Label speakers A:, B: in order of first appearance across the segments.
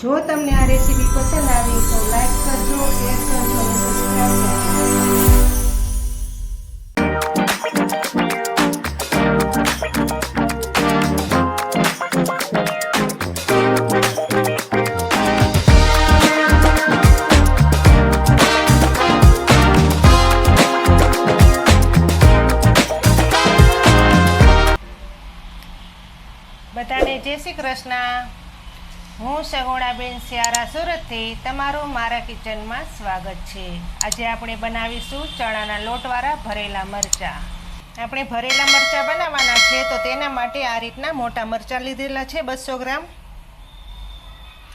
A: જો તમને આ રેસીપી પસંદ આવી તો લાઈક કરજો, શેર કરજો અને સબસ્ક્રાઈબ બધાને જય શ્રી કૃષ્ણ। હું સગુણાબેન સિયારા સુરતથી તમારું મારા કિચનમાં સ્વાગત છે। આજે આપણે બનાવીશું ચણાના લોટવાળા ભરેલા મરચાં। આપણે ભરેલા મરચાં બનાવવાના છે તો તેના માટે આ રીતના મોટા મરચાં લીધેલા છે 200 ગ્રામ।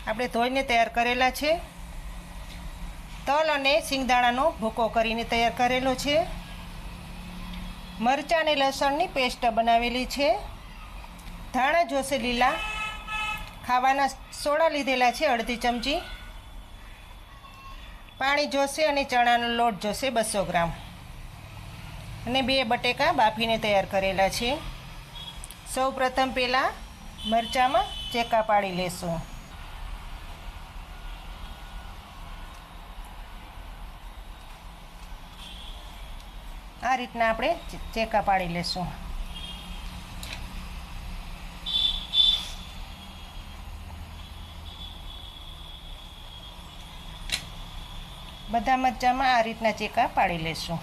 A: આપણે ધોઈને તૈયાર કરેલા છે। તલ અને સિંગદાણાનો ભૂકો કરીને તૈયાર કરેલો છે। મરચાં અને લસણની પેસ્ટ બનાવેલી છે। ધાણા જોશે લીલા, ખાવાના સોડા લીધેલા છે અડધી ચમચી, પાણી જોશે અને ચણાનો લોટ જોશે 200 ગ્રામ અને 2 બટેકા બાફીને તૈયાર કરેલા છે। સૌ પ્રથમ પહેલાં મરચાંમાં ચેકા પાડી લેશું। આ રીતના આપણે ચેકા પાડી લેશું। બધા મરચાંમાં આ રીતના ચેકા પાડી લેશું।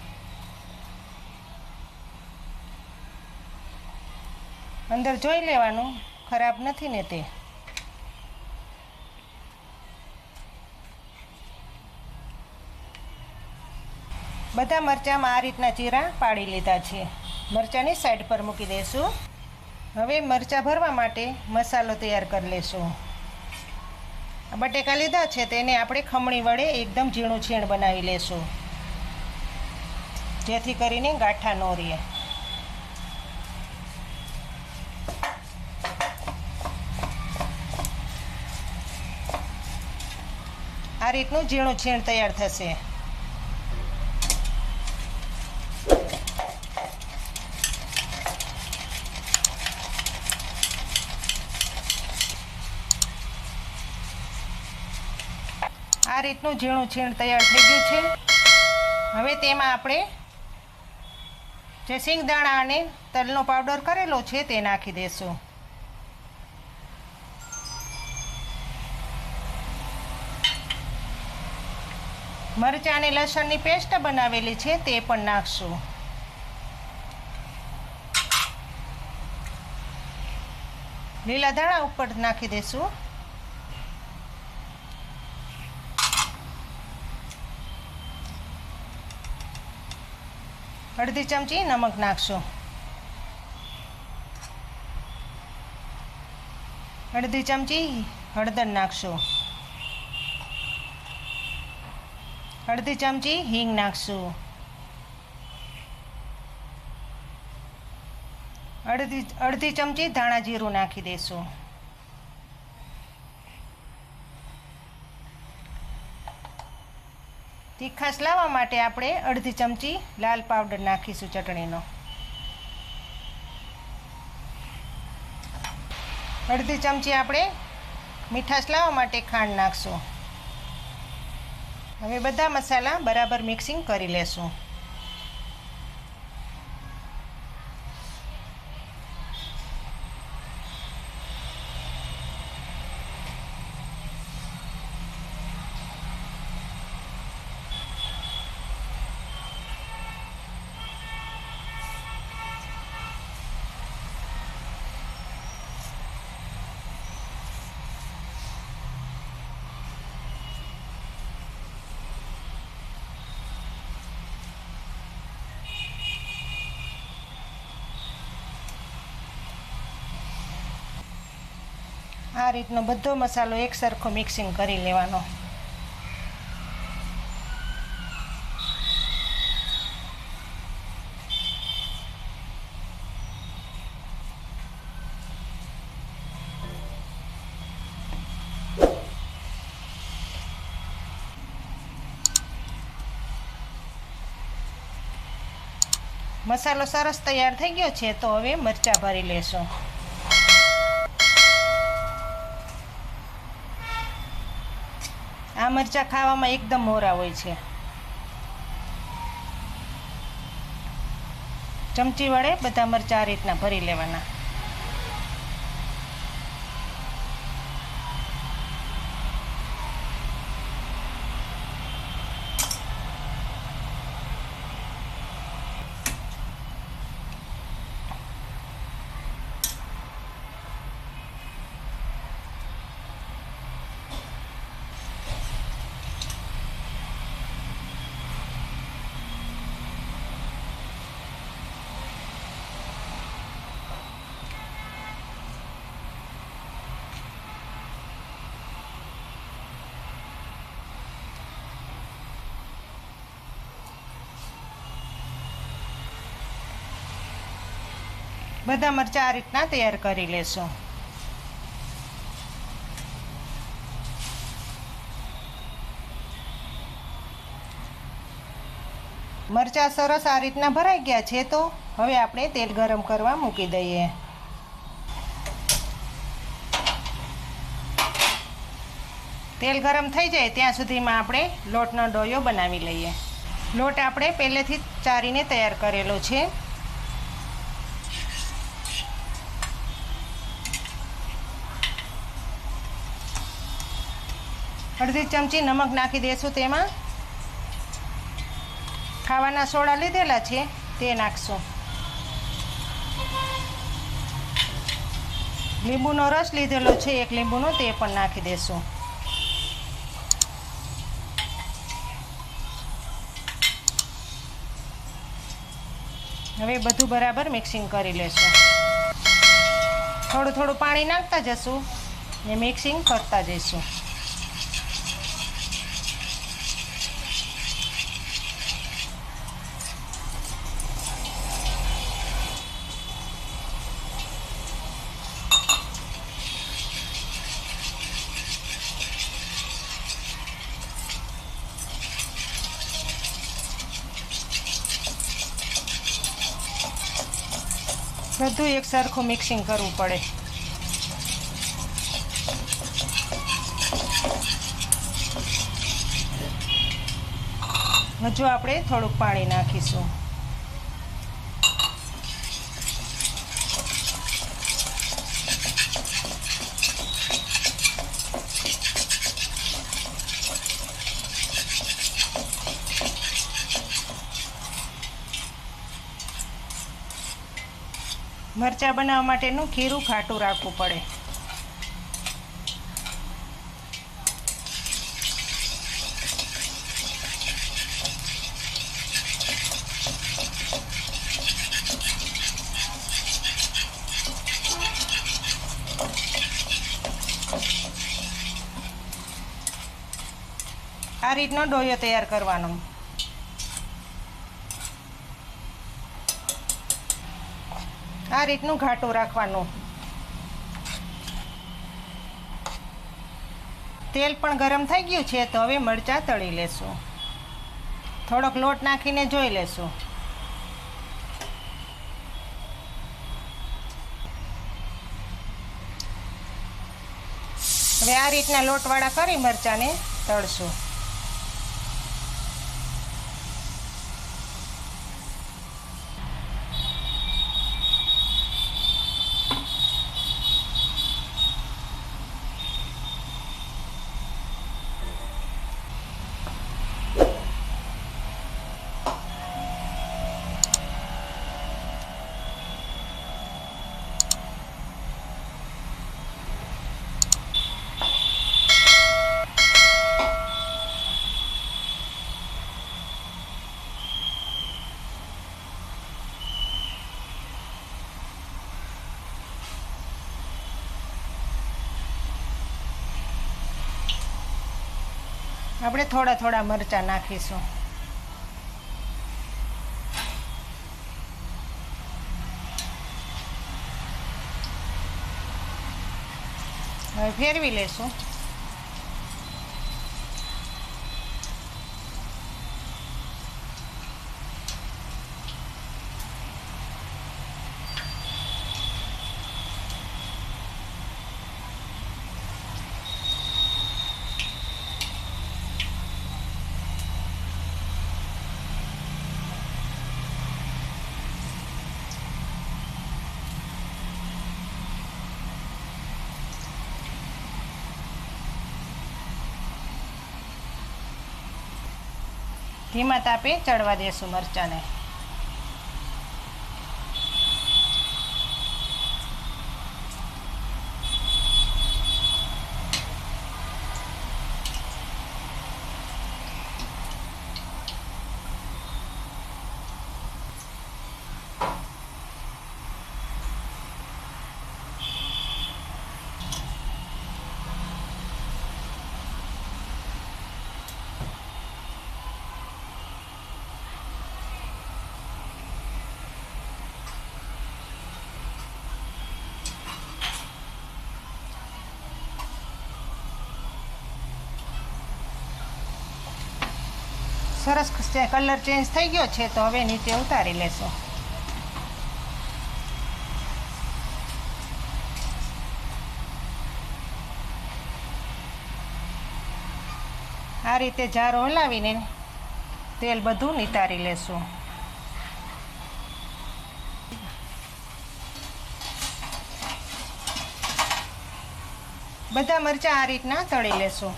A: અંદર જોઈ લેવાનું ખરાબ નથી ને તે। બધા મરચાંમાં આ રીતના ચીરા પાડી લીધા છે। મરચાંની સાઈડ પર મૂકી દઈશું। હવે મરચાં ભરવા માટે મસાલો તૈયાર કરી લેશું। બટેકા લીધા છે તેને આપણે ખમણી વડે એકદમ ઝીણું છીણ બનાવી લેશું, જેથી કરીને ગાંઠા ન રહે। આ રીતનું ઝીણું છીણ તૈયાર થશે। આ રીતનું ઝીણું છીણ તૈયાર થઈ ગયું છે। હવે તેમાં આપણે જે સિંગદાણા અને તલનો પાવડર કરેલો છે તે નાખી દઈશું। મરચાં અને લસણની પેસ્ટ બનાવેલી છે તે પણ નાખશું। લીલા ધાણા ઉપર નાખી દઈશું। અડધી ચમચી નમક નાખશું। અડધી ચમચી હળદર નાખશું। અડધી ચમચી હિંગ નાખશું। અડધી ચમચી ધાણા જીરું નાખી દઈશું। તીખાશ લાવવા માટે આપણે અડધી ચમચી લાલ પાવડર નાખીશું ચટણીનો। અડધી ચમચી આપણે મીઠાશ લાવવા માટે ખાંડ નાખશું। હવે બધા મસાલા બરાબર મિક્સિંગ કરી લેશું। આ રીતનો બધો મસાલો એક સરખો મિક્સિંગ કરી લેવાનો। મસાલો સરસ તૈયાર થઈ ગયો છે તો હવે મરચાં ભરી લેશું। આ મરચાં ખાવામાં એકદમ મોરા હોય છે. ચમચી વડે બધા મરચાં આ રીતના ભરી લેવાના. બધા મરચાં આ રીતના તૈયાર કરી લેશું. મરચાં સરસ આ રીતના ભરાઈ ગયા છે, તો હવે આપણે તેલ ગરમ કરવા મૂકી દઈએ. તેલ ગરમ થઈ જાય ત્યાં સુધીમાં આપણે લોટનો ડોયો બનાવી લઈએ. લોટ આપણે પહેલેથી જ ચારીને તૈયાર કરેલો છે. અડધી ચમચી નમક નાખી દઈશું. તેમાં ખાવાના સોડા લીધેલા છે તે નાખશું. લીંબુનો રસ લીધેલો છે 1 લીંબુનો, તે પણ નાખી દઈશું. હવે બધું બરાબર મિક્સિંગ કરી લેશું. થોડું થોડું પાણી નાખતા જશું ને મિક્સિંગ કરતા જઈશું. બધું એક સરખું મિક્સિંગ કરવું પડે. હજુ આપણે થોડુંક પાણી નાખીશું. મરચાં બનાવવા માટેનું ખીરું ખાટું રાખવું પડે. આ રીતનો ડોયો તૈયાર કરવાનો. આ રીતનું ઘાટું રાખવાનું. તેલ પણ ગરમ થઈ ગયું છે, તો હવે મરચાં તળી લેશું. થોડોક લોટ નાખીને જોઈ લેશું. હવે આ રીતના લોટવાળા કરી મરચાંને તળશું. આપણે થોડા થોડા મરચાં નાખીશું. હવે ફેરવી લેશું. ધીમા તાપે ચડવા દેશું મરચાંને. સરસ કલર ચેન્જ થઈ ગયો છે તો હવે નીચે ઉતારી લેશું. આ રીતે જારો હલાવીને તેલ બધું નિતારી લેશું. બધા મરચાં આ રીતના તળી લેશું.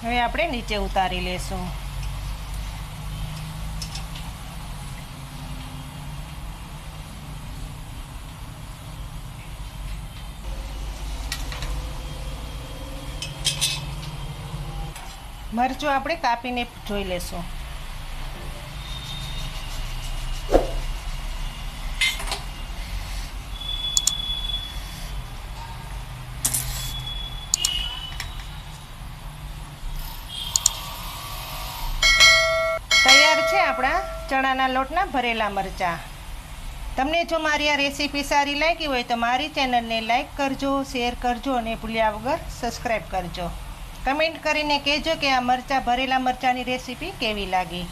A: હવે આપણે નીચે ઉતારી લેશું. મરચું આપણે કાપીને જોઈ લેશું. તૈયાર છે આપણા ચણાના લોટના ભરેલા મરચાં. તમને જો મારી આ રેસીપી સારી લાગી હોય તો મારી ચેનલને લાઈક કરજો, શેર કરજો અને ભૂલ્યા વગર સબસ્ક્રાઈબ કરજો. કમેન્ટ કરીને કહેજો કે આ ભરેલા મરચાંની રેસીપી કેવી લાગી.